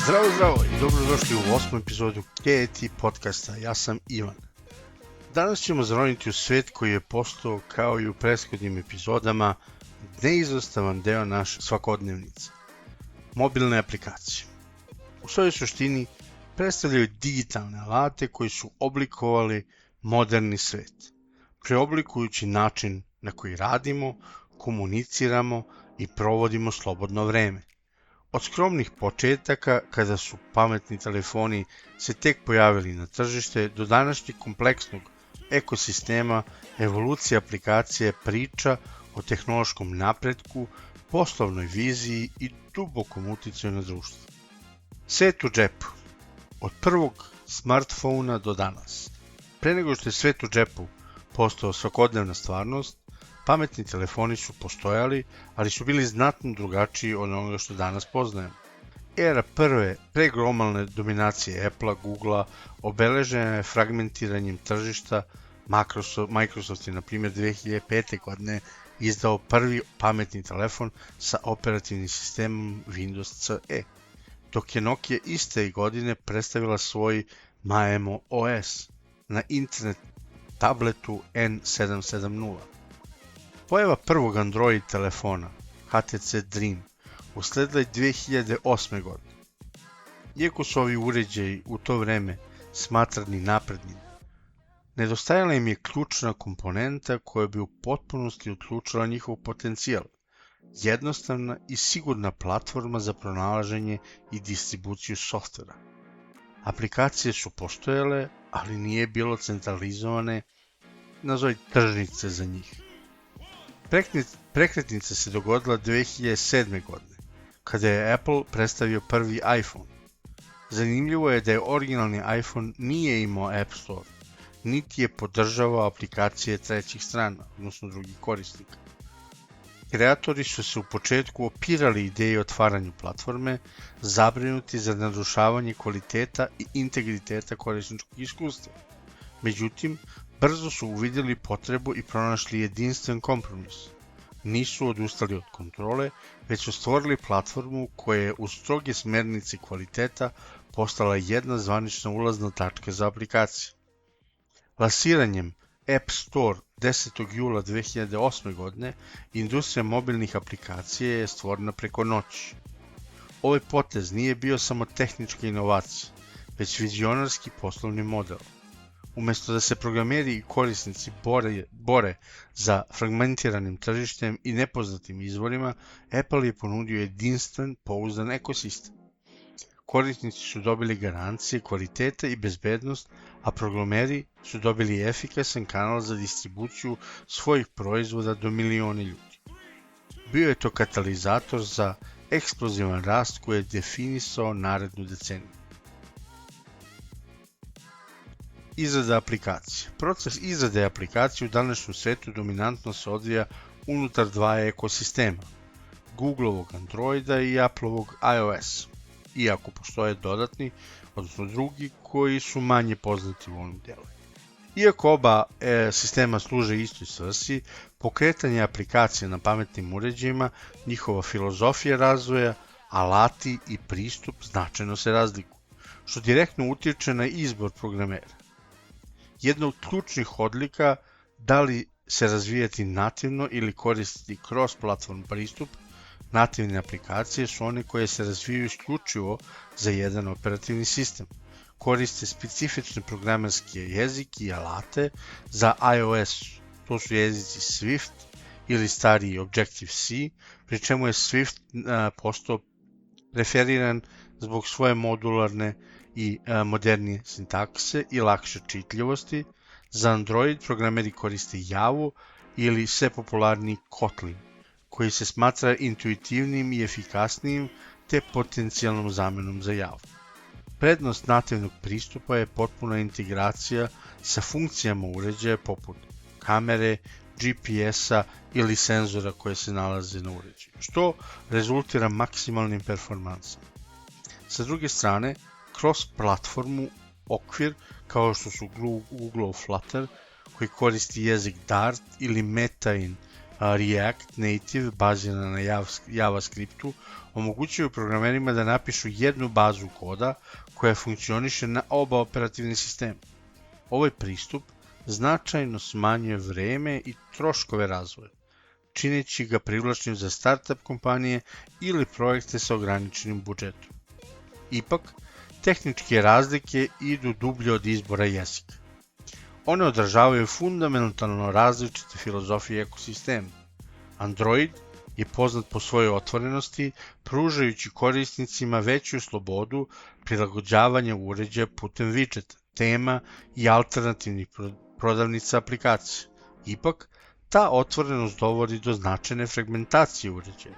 Zdravo i dobrodošli u 8. epizodu KET podcasta. Ja sam Ivan. Danas ćemo zaroniti u svet koji je postao, kao i u prethodnim epizodama, neizostavan deo naše svakodnevnice. Mobilne aplikacije. U svojoj suštini predstavljaju digitalne alate koji su oblikovali moderni svet, preoblikujući način na koji radimo, komuniciramo i provodimo slobodno vreme. Od skromnih početaka, kada su pametni telefoni se tek pojavili na tržište, do današnjeg kompleksnog ekosistema, evolucija aplikacije priča o tehnološkom napretku, poslovnoj viziji i dubokom uticaju na društvo. Svet u džepu. Od prvog smartfona do danas. Pre nego što je svet u džepu postao svakodnevna stvarnost, pametni telefoni su postojali, ali su bili znatno drugačiji od onoga što danas poznajemo. Era prve preglobalne dominacije Apple-a, Google-a obeležena je fragmentiranjem tržišta. Microsoft je, na primjer, 2005. godine izdao prvi pametni telefon sa operativnim sistemom Windows CE, dok je Nokia iste godine predstavila svoj Maemo OS na internet tabletu N770. Pojava prvog Android telefona, HTC Dream, usledila je 2008. godine. Iako su ovi uređaji u to vreme smatrani naprednim, nedostajala im je ključna komponenta koja bi u potpunosti uključila njihov potencijal, jednostavna i sigurna platforma za pronalaženje i distribuciju softvera. Aplikacije su postojale, ali nije bilo centralizovane, nazovi tržnice za njih. Prekretnica se dogodila 2007. godine, kada je Apple predstavio prvi iPhone. Zanimljivo je da je originalni iPhone nije imao App Store, niti je podržavao aplikacije trećih strana, odnosno drugih korisnika. Kreatori su se u početku opirali ideji o otvaranju platforme, zabrinuti za narušavanje kvaliteta i integriteta korisničkog iskustva. Međutim, brzo su uvidjeli potrebu i pronašli jedinstven kompromis. Nisu odustali od kontrole, već su stvorili platformu koja je uz stroge smernice kvaliteta postala jedna zvanična ulazna tačka za aplikacije. Lansiranjem App Store 10. jula 2008. godine industrija mobilnih aplikacija je stvorena preko noći. Ovaj potez nije bio samo tehnička inovacija, već vizionarski poslovni model. Umjesto da se programeri i korisnici bore za fragmentiranim tržištem i nepoznatim izvorima, Apple je ponudio jedinstven, pouzdan ekosistem. Korisnici su dobili garancije kvaliteta i bezbednost, a programeri su dobili efikasan kanal za distribuciju svojih proizvoda do milioni ljudi. Bio je to katalizator za eksplozivan rast koji je definisao narednu deceniju. Izrada aplikacije. Proces izrade aplikacije u današnjem svetu dominantno se odvija unutar dva ekosistema, Googleovog Androida i Appleovog iOS, iako postoje dodatni, odnosno drugi, koji su manje poznati u ovom delu. Iako oba sistema služe istoj svrsi, pokretanje aplikacije na pametnim uređajima, njihova filozofija razvoja, alati i pristup značajno se razlikuju, što direktno utječe na izbor programera. Jedna od ključnih odlika da li se razvijati nativno ili koristiti cross-platform pristup, nativne aplikacije su one koje se razvijaju isključivo za jedan operativni sistem. Koriste specifične programerske jezike i alate za iOS, to su jezici Swift ili stariji Objective-C, pri čemu je Swift postao referiran zbog svoje modularne i modernije sintakse i lakše čitljivosti. Za Android programeri koriste Javu ili sve popularniji Kotlin, koji se smatra intuitivnim i efikasnijim te potencijalnom zamenom za Javu. Prednost nativnog pristupa je potpuna integracija sa funkcijama uređaja poput kamere, GPS-a ili senzora koje se nalaze na uređaju, što rezultira maksimalnim performansama. Sa druge strane, cross-platformu okvir kao što su Googleov Flutter, koji koristi jezik Dart ili Meta-in React Native bazirana na JavaScriptu omogućuju programerima da napišu jednu bazu koda koja funkcioniše na oba operativne sistema. Ovaj pristup značajno smanjuje vreme i troškove razvoja, čineći ga privlačnim za startup kompanije ili projekte sa ograničenim budžetom. Ipak, tehničke razlike idu dublje od izbora jezika. One odražavaju fundamentalno različite filozofije ekosistema. Android je poznat po svojoj otvorenosti, pružajući korisnicima veću slobodu prilagođavanja uređaja putem widgeta, tema i alternativnih prodavnica aplikacija. Ipak, ta otvorenost dovodi do značajne fragmentacije uređaja.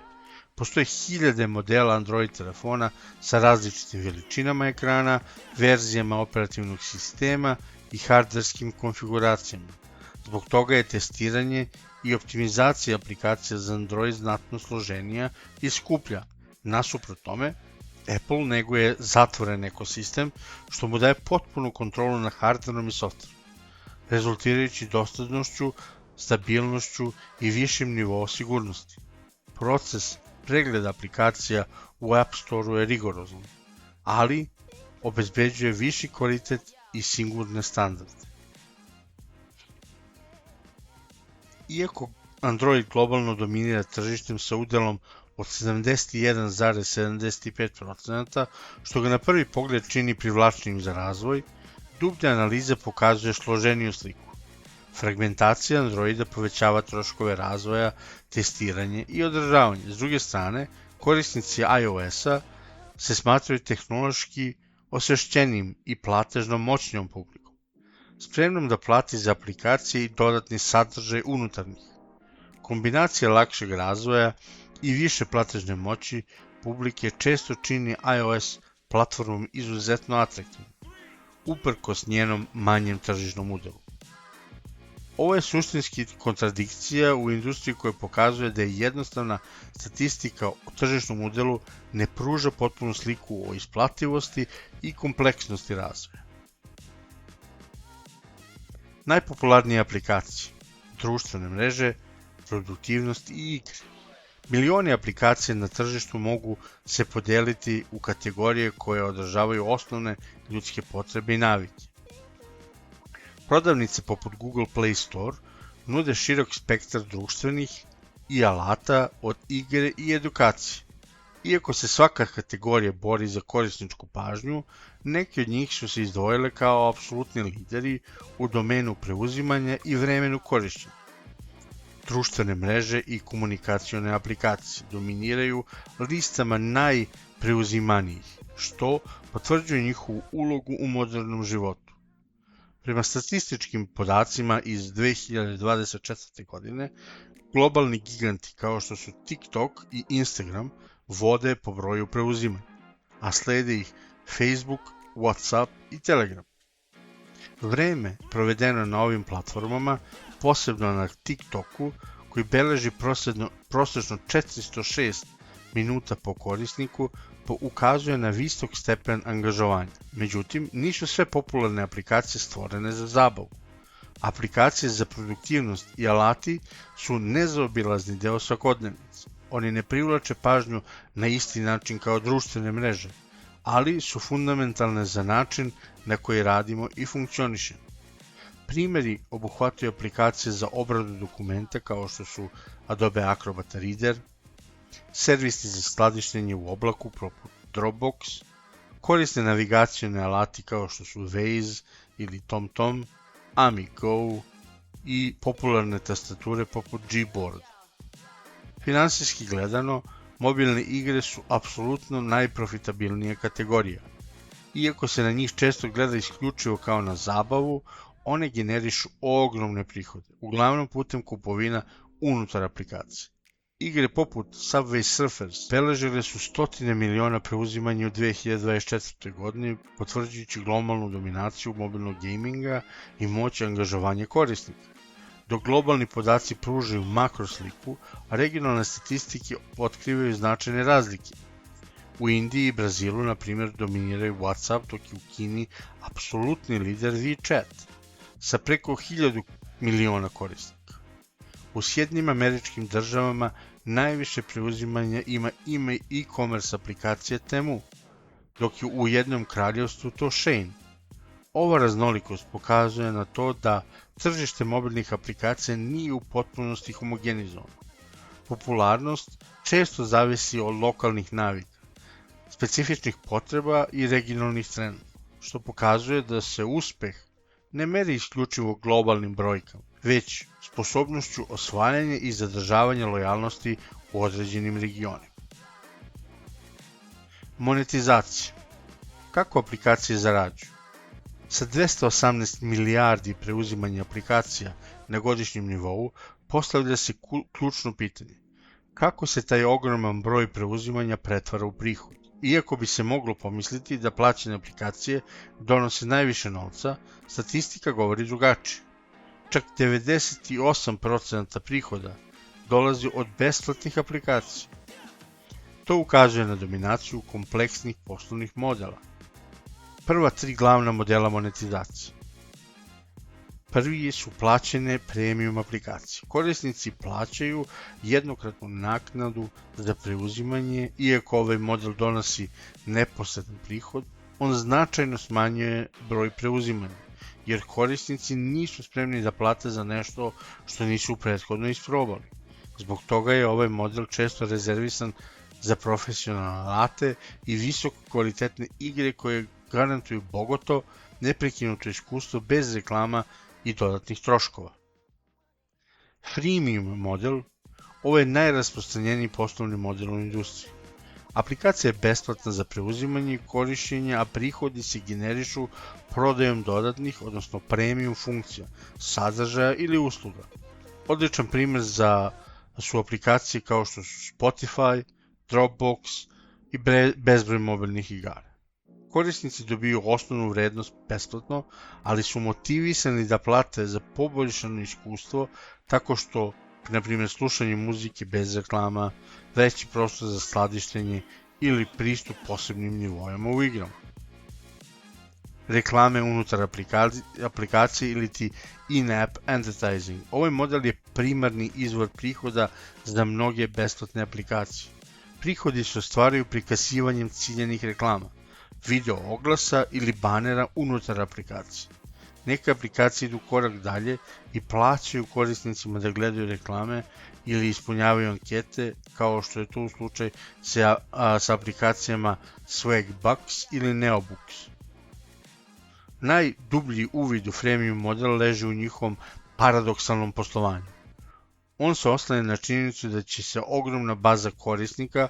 Postoje hiljade modela Android telefona sa različitim veličinama ekrana, verzijama operativnog sistema i hardverskim konfiguracijama. Zbog toga je testiranje i optimizacija aplikacija za Android znatno složenija i skuplja. Nasuprot tome, Apple neguje zatvoren ekosistem, što mu daje potpunu kontrolu nad hardverom i softverom, rezultirajući dostatnošću, stabilnošću i višim nivoom sigurnosti. Proces pregleda aplikacija u App Store-u je rigorozan, ali obezbeđuje viši kvalitet i sigurne standarde. Iako Android globalno dominira tržištem sa udelom od 71,75%, što ga na prvi pogled čini privlačnim za razvoj, dublja analiza pokazuje složeniju sliku. Fragmentacija Androida povećava troškove razvoja, testiranje i održavanje. S druge strane, korisnici iOS-a se smatraju tehnološki osvešćenijim i platežno moćnijom publikom, spremnom da plati za aplikacije i dodatni sadržaj unutar njih. Kombinacija lakšeg razvoja i više platežne moći publike često čini iOS platformom izuzetno atraktivnom, uprkos njenom manjem tržišnom udelu. Ovo je suštinski kontradikcija u industriji koja pokazuje da je jednostavna statistika o tržišnom udelu ne pruža potpunu sliku o isplativosti i kompleksnosti razvoja. Najpopularnije aplikacije, društvene mreže, produktivnost i igre. Milioni aplikacija na tržištu mogu se podeliti u kategorije koje održavaju osnovne ljudske potrebe i navike. Prodavnice poput Google Play Store nude širok spektar društvenih i alata od igre i edukacije. Iako se svaka kategorija bori za korisničku pažnju, neki od njih su se izdvojile kao apsolutni lideri u domenu preuzimanja i vremenu korišćenja. Društvene mreže i komunikacione aplikacije dominiraju listama najpreuzimanijih, što potvrđuje njihovu ulogu u modernom životu. Prema statističkim podacima iz 2024. godine, globalni giganti kao što su TikTok i Instagram vode po broju preuzimanja, a slede ih Facebook, WhatsApp i Telegram. Vreme provedeno na ovim platformama, posebno na TikToku, koji beleži prosečno 406 minuta po korisniku, ukazuje na visok stepen angažovanja. Međutim, nisu sve popularne aplikacije stvorene za zabavu. Aplikacije za produktivnost i alati su nezaobilazni deo svakodnevnice. Oni ne privlače pažnju na isti način kao društvene mreže, ali su fundamentalne za način na koji radimo i funkcionišemo. Primeri obuhvataju aplikacije za obradu dokumenta kao što su Adobe Acrobat Reader, servisi za skladištenje u oblaku poput Dropbox, korisne navigacione alati kao što su Waze ili TomTom, AmiGo i popularne tastature poput Gboard. Finansijski gledano, mobilne igre su apsolutno najprofitabilnija kategorija. Iako se na njih često gleda isključivo kao na zabavu, one generišu ogromne prihode, uglavnom putem kupovina unutar aplikacije. Igre poput Subway Surfers beležile su stotine miliona preuzimanja u 2024. godini, potvrđujući globalnu dominaciju mobilnog gaminga i moć angažovanja korisnika. Dok globalni podaci pružaju makrosliku, a regionalne statistike otkrivaju značajne razlike. U Indiji i Brazilu, na primjer, dominiraju WhatsApp, dok je u Kini apsolutni lider WeChat, sa preko 1000 miliona korisnika. U Sjedinjenim Američkim Državama najviše preuzimanja ima e-commerce aplikacija Temu, dok je u Ujedinjenom Kraljevstvu to Shein. Ova raznolikost pokazuje na to da tržište mobilnih aplikacija nije u potpunosti homogenizovano. Popularnost često zavisi od lokalnih navika, specifičnih potreba i regionalnih trendova, što pokazuje da se uspeh ne meri isključivo globalnim brojkama, već sposobnošću osvajanja i zadržavanja lojalnosti u određenim regionima. Monetizacija. Kako aplikacije zarađuju? Sa 218 milijardi preuzimanja aplikacija na godišnjem nivou, postavlja se ključno pitanje. Kako se taj ogroman broj preuzimanja pretvara u prihod? Iako bi se moglo pomisliti da plaćene aplikacije donose najviše novca, statistika govori drugačije. Čak 98% prihoda dolazi od besplatnih aplikacija. To ukazuje na dominaciju kompleksnih poslovnih modela. Prva tri glavna modela monetizacije. Prvi su plaćene premium aplikacije. Korisnici plaćaju jednokratnu naknadu za preuzimanje, iako ovaj model donosi neposredan prihod, on značajno smanjuje broj preuzimanja, jer korisnici nisu spremni da plate za nešto što nisu prethodno isprobali. Zbog toga je ovaj model često rezervisan za profesionalne alate i visoko kvalitetne igre koje garantuju bogato, neprekinuto iskustvo bez reklama i dodatnih troškova. Freemium model, ovo je najrasprostranjeniji poslovni model u industriji. Aplikacija je besplatna za preuzimanje i korišćenje, a prihodi se generišu prodajom dodatnih, odnosno premium funkcija, sadržaja ili usluga. Odličan primjer su aplikacije kao što su Spotify, Dropbox i bezbroj mobilnih igara. Korisnici dobiju osnovnu vrednost besplatno, ali su motivisani da plate za poboljšano iskustvo tako što, na primjer, slušanje muzike bez reklama, veći prostor za skladištenje ili pristup posebnim nivoima u igrama. Reklame unutar aplikacije ili ti in-app advertising. Ovaj model je primarni izvor prihoda za mnoge besplatne aplikacije. Prihodi se ostvaruju prikazivanjem ciljanih reklama, video oglasa ili banera unutar aplikacije. Neke aplikacije idu korak dalje i plaćaju korisnicima da gledaju reklame ili ispunjavaju ankete, kao što je to slučaj sa aplikacijama Swagbucks ili Neobooks. Najdublji uvid u freemium model leži u njihovom paradoksalnom poslovanju. On se oslanja na činjenicu da će se ogromna baza korisnika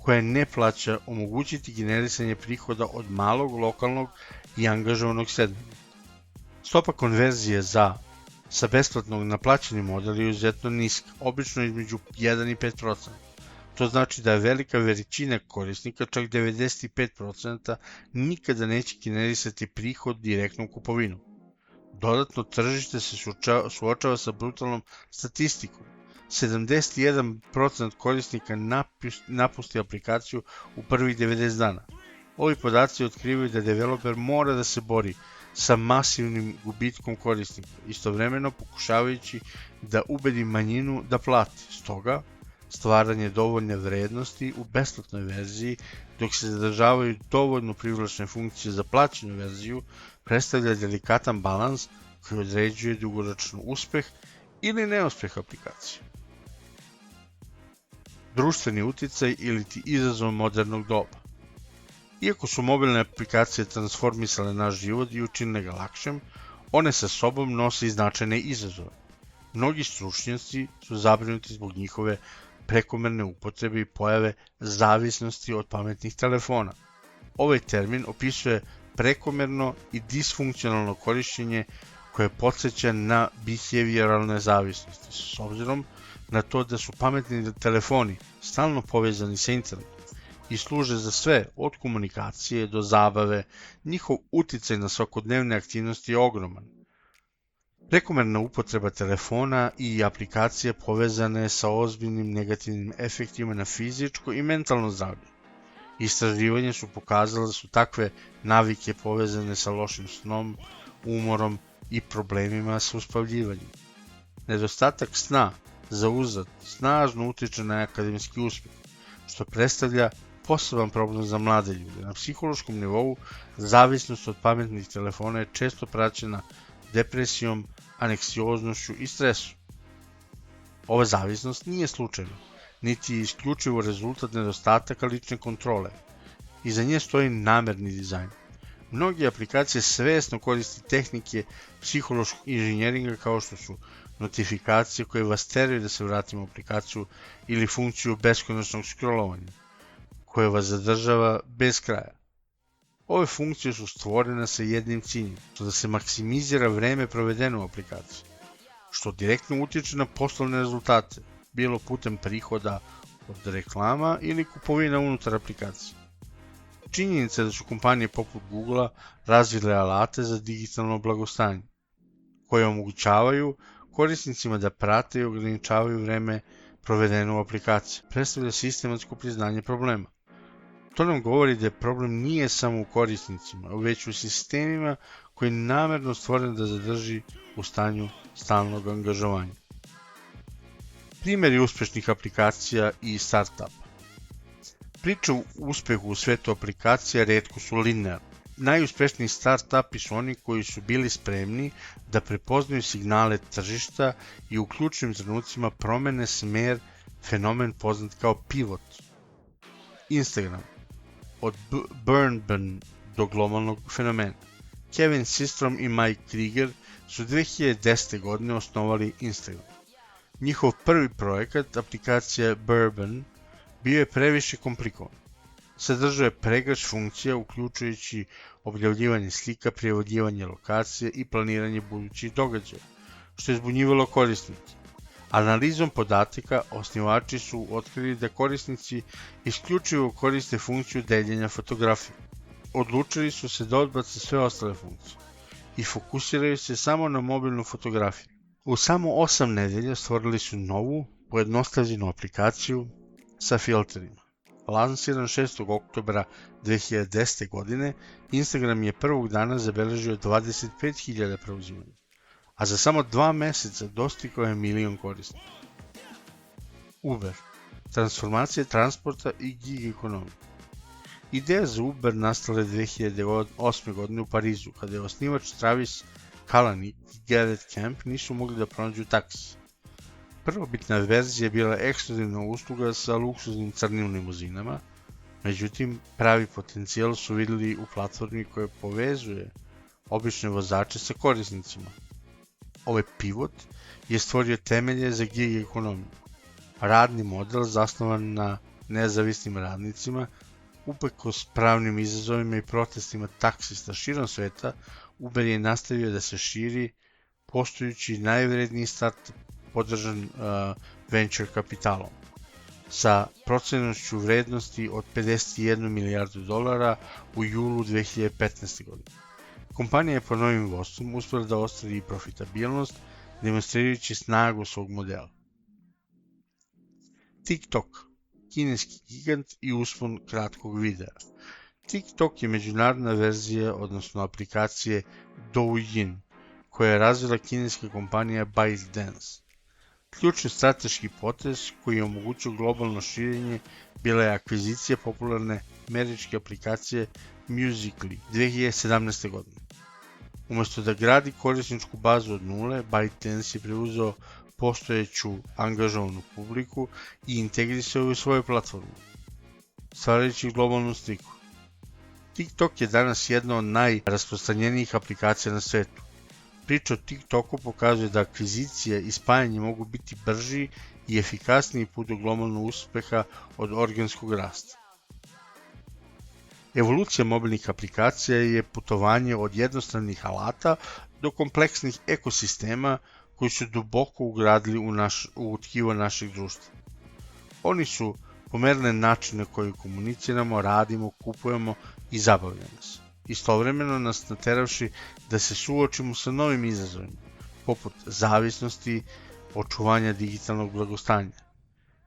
koja ne plaća omogućiti generisanje prihoda od malog, lokalnog i angažovanog segmenta. Stopa konverzije sa besplatnog na plaćeni model je izuzetno niska, obično između 1 i 5%. To znači da je velika većina korisnika, čak 95%, nikada neće generisati prihod direktnom kupovinom. Dodatno, tržište se suočava sa brutalnom statistikom. 71% korisnika napusti aplikaciju u prvih 90 dana. Ovi podaci otkrivaju da developer mora da se bori sa masivnim gubitkom korisnika, istovremeno pokušavajući da ubedi manjinu da plati. Stoga, stvaranje dovoljne vrednosti u besplatnoj verziji, dok se zadržavaju dovoljno privlačne funkcije za plaćenu verziju, predstavlja delikatan balans koji određuje dugoročan uspeh ili neuspeh aplikacije. Društveni uticaj ili ti izazov modernog doba. Iako su mobilne aplikacije transformisale naš život i učinile ga lakšem, one sa sobom nose i značajne izazove. Mnogi stručnjaci su zabrinuti zbog njihove prekomerne upotrebe i pojave zavisnosti od pametnih telefona. Ovaj termin opisuje prekomerno i disfunkcionalno korišćenje koje podsjeća na behavioralne zavisnosti, s obzirom na to da su pametni telefoni stalno povezani sa internetom i služe za sve, od komunikacije do zabave. Njihov uticaj na svakodnevne aktivnosti je ogroman. Prekomerna upotreba telefona i aplikacije povezane sa ozbiljnim negativnim efektima na fizičko i mentalno zdravlje. Istraživanja su pokazala da su takve navike povezane sa lošim snom, umorom i problemima sa uspavljivanjem. Nedostatak sna za uzvrat snažno utiče na akademski uspjeh, što predstavlja poseban problem za mlade ljude. Na psihološkom nivou, zavisnost od pametnih telefona je često praćena depresijom, anksioznošću i stresom. Ova zavisnost nije slučajna, niti je isključivo rezultat nedostataka lične kontrole. Iza nje stoji namerni dizajn. Mnoge aplikacije svesno koriste tehnike psihološkog inženjeringa kao što su notifikacije koje vas teraju da se vratimo u aplikaciju ili funkciju beskonačnog scrollovanja, koje vas zadržava bez kraja. Ove funkcije su stvorene sa jednim ciljem, da se maksimizira vreme provedeno u aplikaciji, što direktno utječe na poslovne rezultate, bilo putem prihoda od reklama ili kupovina unutar aplikacije. Činjenica je da su kompanije poput Googlea razvile alate za digitalno blagostanje, koje omogućavaju korisnicima da prate i ograničavaju vreme provedeno u aplikaciji, predstavlja sistematsko priznanje problema. To nam govori da problem nije samo u korisnicima, već u sistemima koji je namerno stvoren da zadrži u stanju stalnog angažovanja. Primjeri uspješnih aplikacija i startupa. Priče o uspehu u svetu aplikacija retko su linearne. Najuspešniji startupi su oni koji su bili spremni da prepoznaju signale tržišta i u ključnim trenucima promene smer, fenomen poznat kao pivot. Instagram. Od burn do globalnog fenomena. Kevin Systrom i Mike Krieger su 2010. godine osnovali Instagram. Njihov prvi projekat, aplikacija Bourbon, bio je previše komplikovan. Sadržao je pregršt funkcija uključujući objavljivanje slika, prijevođivanje lokacije i planiranje budućih događaja, što je zbunjivalo korisnike. Analizom podataka osnivači su otkrili da korisnici isključivo koriste funkciju deljenja fotografija. Odlučili su se da odbace sve ostale funkcije i fokusiraju se samo na mobilnu fotografiju. U samo 8 nedelja stvorili su novu, pojednostavljenu aplikaciju sa filterima. Lansiran 6. oktobra 2010. godine, Instagram je prvog dana zabeležio 25.000 preuzimanja, a za samo 2 mjeseca dostigao je 1 milion korisnika. Uber. Transformacija transporta i gig ekonomije. Ideja za Uber nastala je 2008. godine u Parizu, kada je osnivač Travis Kalanick i Garrett Camp nisu mogli da pronađu taksi. Prvobitna verzija je bila ekskluzivna usluga sa luksuznim crnim limuzinama, međutim pravi potencijal su vidjeli u platformi koja povezuje obične vozače sa korisnicima. Ovaj pivot je stvorio temelje za gig ekonomiju. Radni model zasnovan na nezavisnim radnicima, uprkos pravnim izazovima i protestima taksista širom sveta, Uber je nastavio da se širi, postojući najvredniji startup podržan venture kapitalom, sa procenošću vrednosti od 51 milijardu dolara u julu 2015. godine. Kompanija je pod novim vodstvom uspjela da ostvari i profitabilnost, demonstrirajući snagu svog modela. TikTok, kineski gigant i uspon kratkog videa. TikTok je međunarodna verzija, odnosno aplikacije Douyin, koja je razvila kineska kompanija ByteDance. Ključni strateški potez koji je omogućio globalno širenje bila je akvizicija popularne američke aplikacije Musical.ly 2017. godine. Umjesto da gradi korisničku bazu od nule, ByteDance je preuzeo postojeću angažovanu publiku i integrisao u svoju platformu, stvarajući globalnu sliku. TikTok je danas jedna od najrasprostranjenijih aplikacija na svetu. Priča o TikToku pokazuje da akvizicija i spajanje mogu biti brži i efikasniji put do globalnog uspeha od organskog rasta. Evolucija mobilnih aplikacija je putovanje od jednostavnih alata do kompleksnih ekosistema koji su duboko ugradili u tkivo našeg društva. Oni su pomerili način na koji komuniciramo, radimo, kupujemo i zabavljamo se, istovremeno nas nateravši da se suočimo sa novim izazovima, poput zavisnosti, očuvanja digitalnog blagostanja.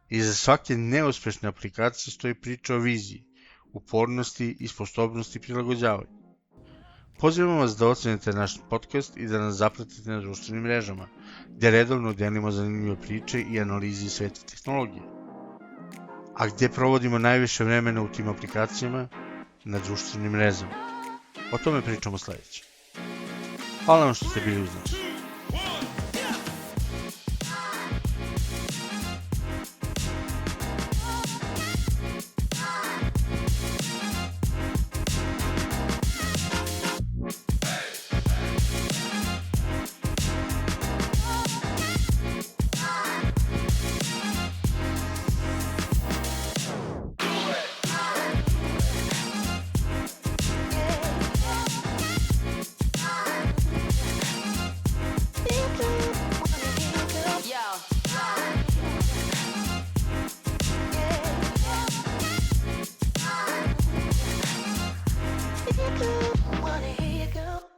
Iza svake neuspješne aplikacije stoji priča o viziji, upornosti i sposobnosti prilagođavanja. Pozivamo vas da ocenite naš podcast i da nas zapratite na društvenim mrežama, gdje redovno delimo zanimljive priče i analizi sveta tehnologije. A gdje provodimo najviše vremena u tim aplikacijama? Na društvenim mrežama. O tome pričamo sljedeće. Hvala vam što ste bili uz nas. Wanna hear you go.